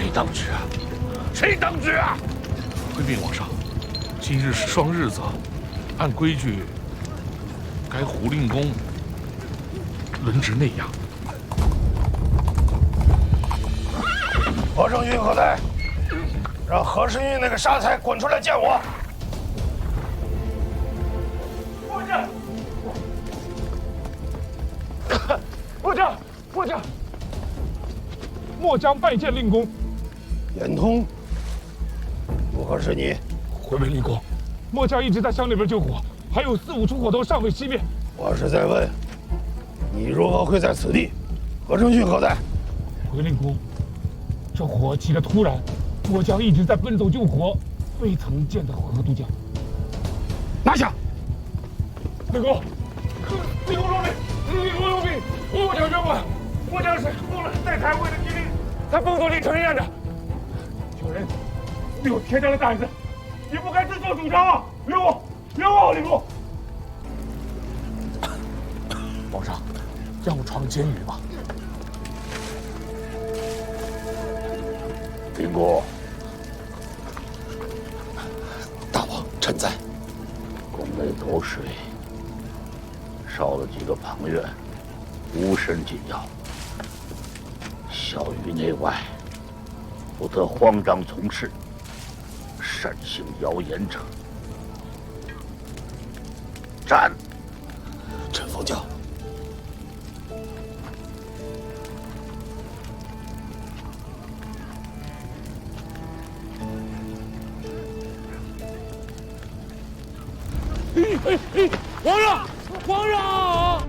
谁当值啊？谁当值啊？回禀皇上，今日是双日子，按规矩，该胡令公轮值内衙。何承运何在？让何承运那个傻才滚出来见我！末将，末将拜见令公。眼通，如何是你？回禀令公，末将一直在乡里边救火，还有4、5处火头尚未熄灭。我是在问，你如何会在此地？何承运何在？回令公，这火起得突然，末将一直在奔走救火，未曾见到何都将。拿下！令公，令公饶命！末将冤枉，末将是奉了在台位的命令，才奉走令承认的。救人没有铁匠的胆子，你不该自作主张啊！冤枉！令公。皇上，让我闯监狱吧。林公，大王臣在。宫内投水，少了几个旁院，无甚紧要。小于内外，不得慌张从事，擅行谣言者，斩！臣奉教。皇上！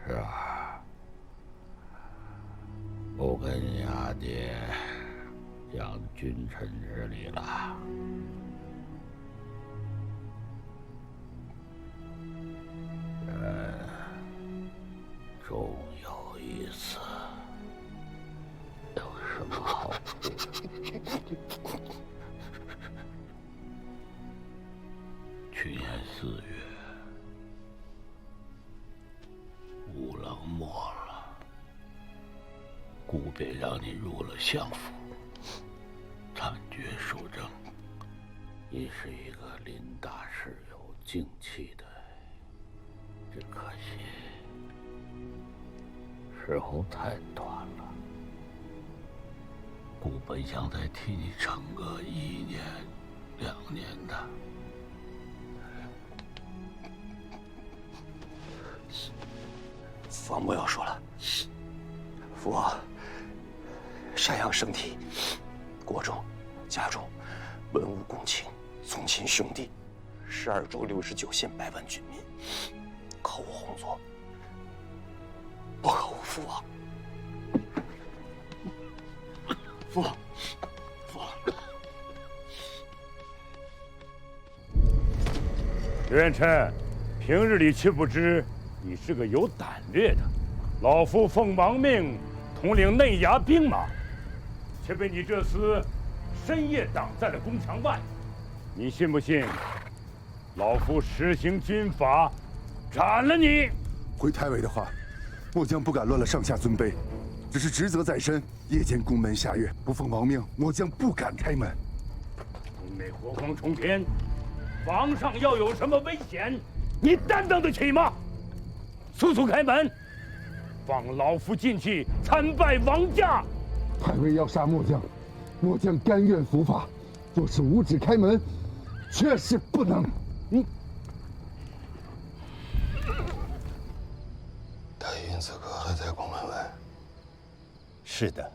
是啊，不跟你阿爹讲君臣之礼了。终有一死，有什么好处？去年4月，五郎没了，故便让你入了相府，参决属政。你是一个临大事有静气的，只可惜时候太短了。故本想再替你撑个1年、2年的。父王不要说了，父王赡养圣体，国中、家中文武公卿、宗亲兄弟，12州69县100万军民，可无hon作，不可无父王。父王，父王。刘元琛，平日里却不知你是个有胆略的。老夫奉王命统领内衙兵马，却被你这厮深夜挡在了宫墙外。你信不信？老夫实行军法，斩了你！回太尉的话，末将不敢乱了上下尊卑，只是职责在身，夜间宫门下阅，不奉王命，末将不敢开门。宫内火光冲天，皇上要有什么危险，你担当得起吗？速速开门，放老夫进去参拜王驾。太尉要杀末将，末将甘愿伏法。若是无旨开门，确实不能。太尹此刻还在宫门外。是的，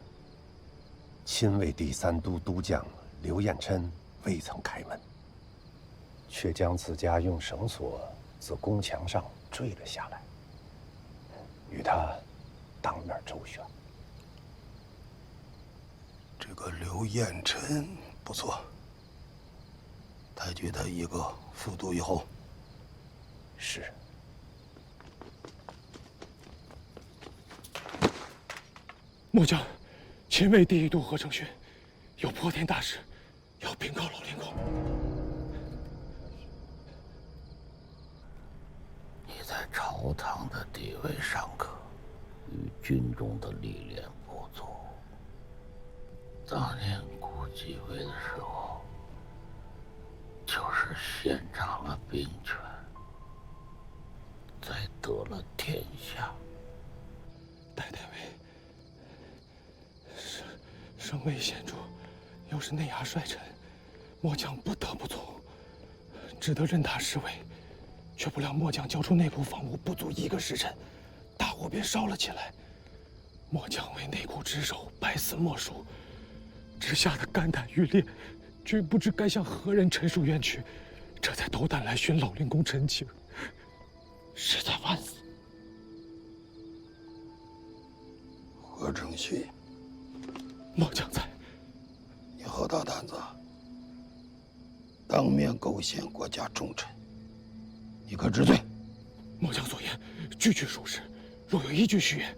亲卫第3都督将刘彦琛未曾开门，却将自家用绳索自宫墙上坠了下来，与他当面周旋。这个刘彦琛不错，太举他一个副都以后。是。末将，亲卫第1都何承勋，有破天大事，要禀告老令公。你在朝堂的地位尚可，与军中的历练不当年顾继伟的时候，就是先掌了兵权，才得了天下。代代为声威显著，又是内衙帅臣，末将不得不从，只得任他侍卫。却不料末将交出内库房屋不足1个时辰，大火便烧了起来。末将为内库之首，百死莫赎，只吓得肝胆欲裂，却不知该向何人陈述冤屈，这才斗胆来寻老令公陈情，实在万死。何承勋，末将在。你好大胆子，当面构陷国家重臣，你可知罪？末将所言句句属实，若有一句虚言，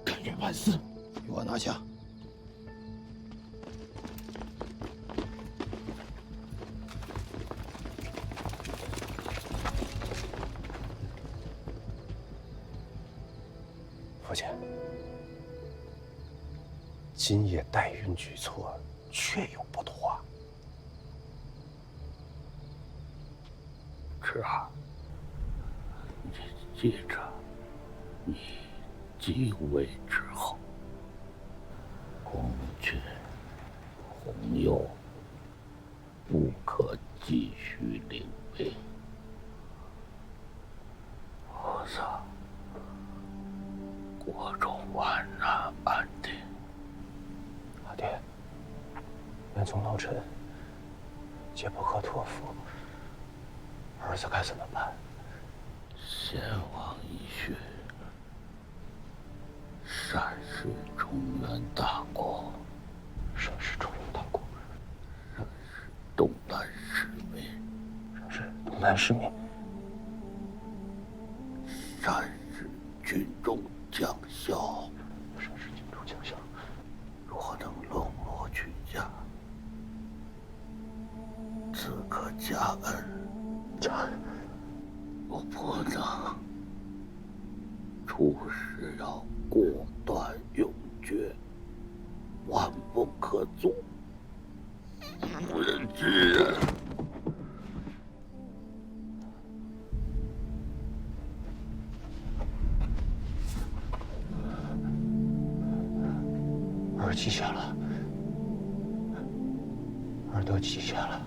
甘愿万死。与我拿下。父亲，今夜代孕举措，确有不妥啊。侄儿，你记着，你继位之后，公爵、弘佑不可继续领兵，否则国中万难安定。阿爹，元宗老臣皆不可托付，儿子该怎么办？先王遗训，善始中原大国，善始中原大国，善始东南市民，善始东南市民，善始军中将校，善始军中将校。若能笼络居家，自可加恩。加恩，我不能。处事要果断勇决，万不可做妇人之仁。儿记下了，儿都记下了。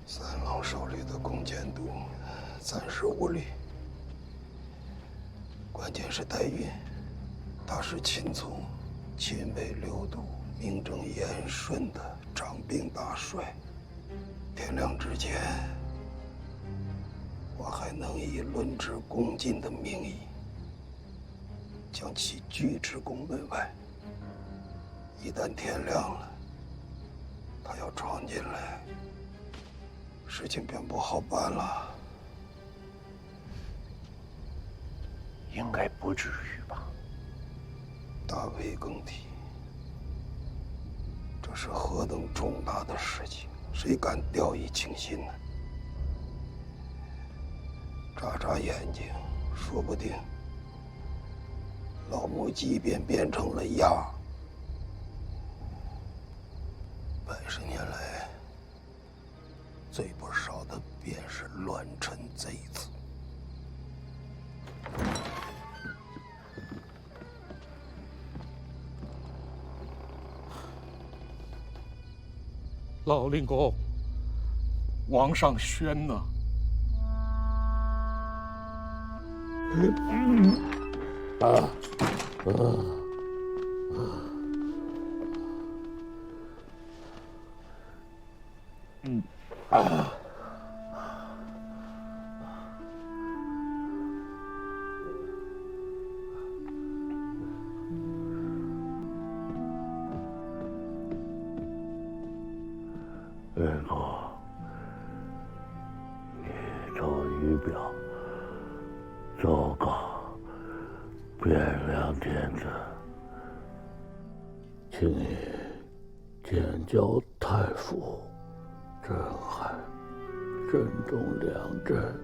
三郎手里的弓箭弩暂时无力，关键是代孕。他是钦从钦北6都名正言顺的掌兵大帅。天亮之前，我还能以论职恭进的名义，将其拒之宫门外。一旦天亮了，他要闯进来，事情便不好办了。应该不至于吧？大为更替，这是何等重大的事情，谁敢掉以轻心呢？眨眨眼睛，说不定老母鸡便变成了鸭。100年来，最不少的便是乱臣贼子。老令公，王上宣呢？那个，你找仪表，找个汴梁天子，请你见教太傅镇海、镇东两镇，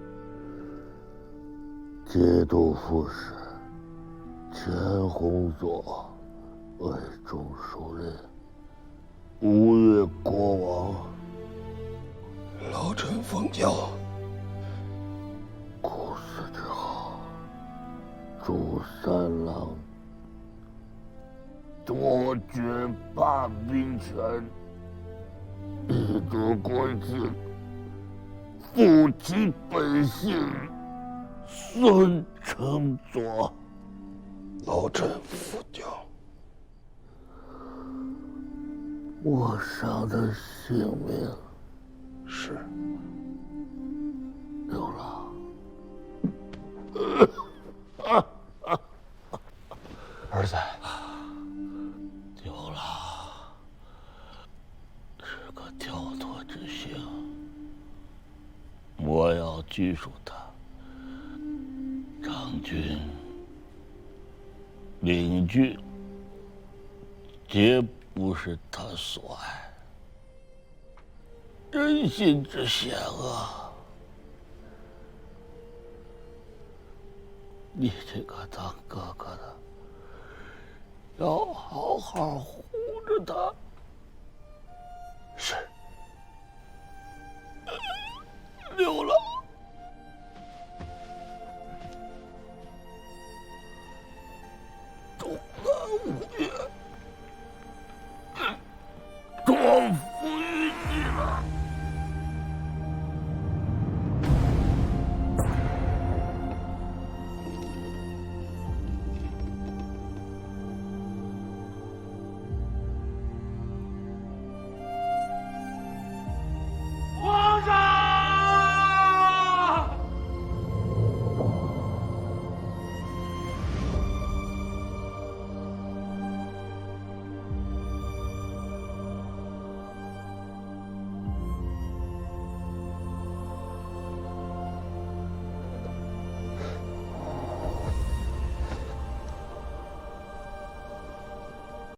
节度副使钱弘佐为中书令，吴越国王。老臣奉教。古死之后，朱三郎夺爵罢兵权，以夺国境，复其本姓孙承佐。老臣服教。我上的性命是。刘郎，儿子，刘郎是个跳脱之星，我要拘束他。张军、领军，绝不是他所爱。人心之险恶，你这个当哥哥的要好好护着他。是。刘郎。